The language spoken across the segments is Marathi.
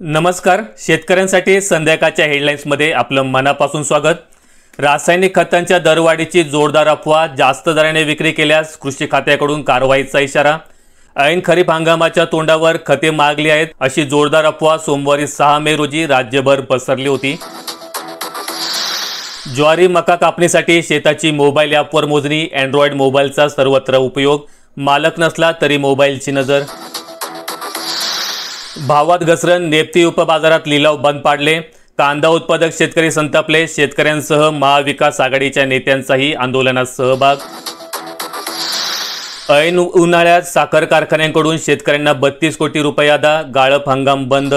नमस्कार, शेतकऱ्यांसाठी संध्याकाळच्या हेडलाईन्समध्ये आपलं मनापासून स्वागत। रासायनिक खतांच्या दरवाढीची जोरदार अफवा, जास्त दराने विक्री केल्यास कृषी खात्याकडून कारवाईचा इशारा। ऐन खरीप हंगामाच्या तोंडावर खते मागली आहेत अशी जोरदार अफवा सोमवारी 6 मे रोजी राज्यभर पसरली होती। ज्वारी मका कापणीसाठी शेताची मोबाईल ॲपवर मोजणी, अँड्रॉइड मोबाईलचा सर्वत्र उपयोग, मालक नसला तरी मोबाईलची नजर। भावात घसरण, नेप्ती उपबाजारात लिलाव बंद पाडले, कांदा उत्पादक शेतकरी संतापले, शेतकऱ्यांसह महाविकास आघाडीच्या नेत्यांचाही आंदोलनात सहभाग। ऐन उन्हाळ्यात साखर कारखान्यांकडून शेतकऱ्यांना 32 कोटी रुपये अदा, गाळप हंगाम बंद।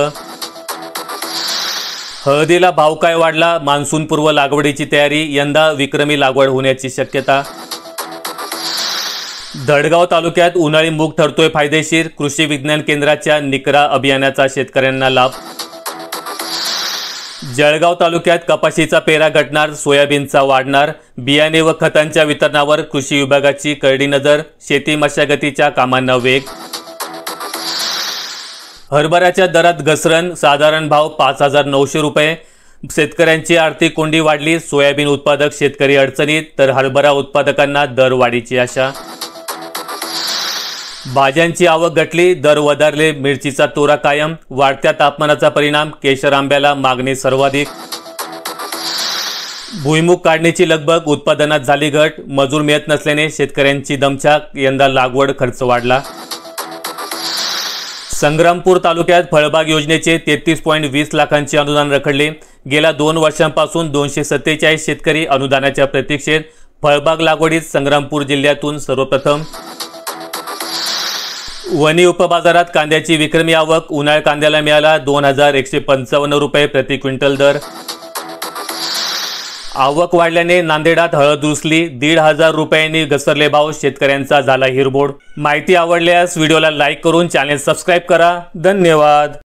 हळदीला भाव काय वाढला, मान्सूनपूर्व लागवडीची तयारी, यंदा विक्रमी लागवड होण्याची शक्यता। धडगाव तालुक्यात उन्हाळी मूग ठरतोय फायदेशीर, कृषी विज्ञान केंद्राच्या निकरा अभियानाचा शेतकऱ्यांना लाभ। जळगाव तालुक्यात कपाशीचा पेरा घटणार, सोयाबीनचा वाढणार, बियाणे व खतांच्या वितरणावर कृषी विभागाची करडी नजर, शेती मशागतीच्या कामांना वेग। हरभऱ्याच्या दरात घसरण, साधारण भाव 5,900 रुपये, शेतकऱ्यांची आर्थिक कोंडी वाढली, सोयाबीन उत्पादक शेतकरी अडचणीत तर हरभरा उत्पादकांना दरवाढीची आशा। भाज्यांची आवक घटली, दर वधारले, मिरचीचा तोरा कायम, वाढत्या तापमानाचा परिणाम, केशर आंब्याला मागणी सर्वाधिक। भुईमुग काढणीची लगबग, उत्पादनात झाली घट, मजूर मिळत नसल्याने शेतकऱ्यांची दमछाक, यंदा लागवड खर्च वाढला। संग्रामपूर तालुक्यात फळबाग योजनेचे 33.20 लाखांचे अनुदान रखडले, गेल्या 2 वर्षांपासून 247 शेतकरी अनुदानाच्या प्रतीक्षेत, फळबाग लागवडीत संग्रामपूर जिल्ह्यातून सर्वप्रथम। वणी उपबाजारात कांद्याची विक्रमी आवक, उन्हाळ कांद्याला मिळाला 2,155 रुपये प्रति क्विंटल दर। आवक वाढल्याने नांदेडात हळद रुसली, 1,500 रुपयांनी घसरले भाव, शेतकऱ्यांचा झाला हिरमोड। माहिती आवडल्यास व्हिडिओला लाईक करून चॅनल सबस्क्राईब करा। धन्यवाद।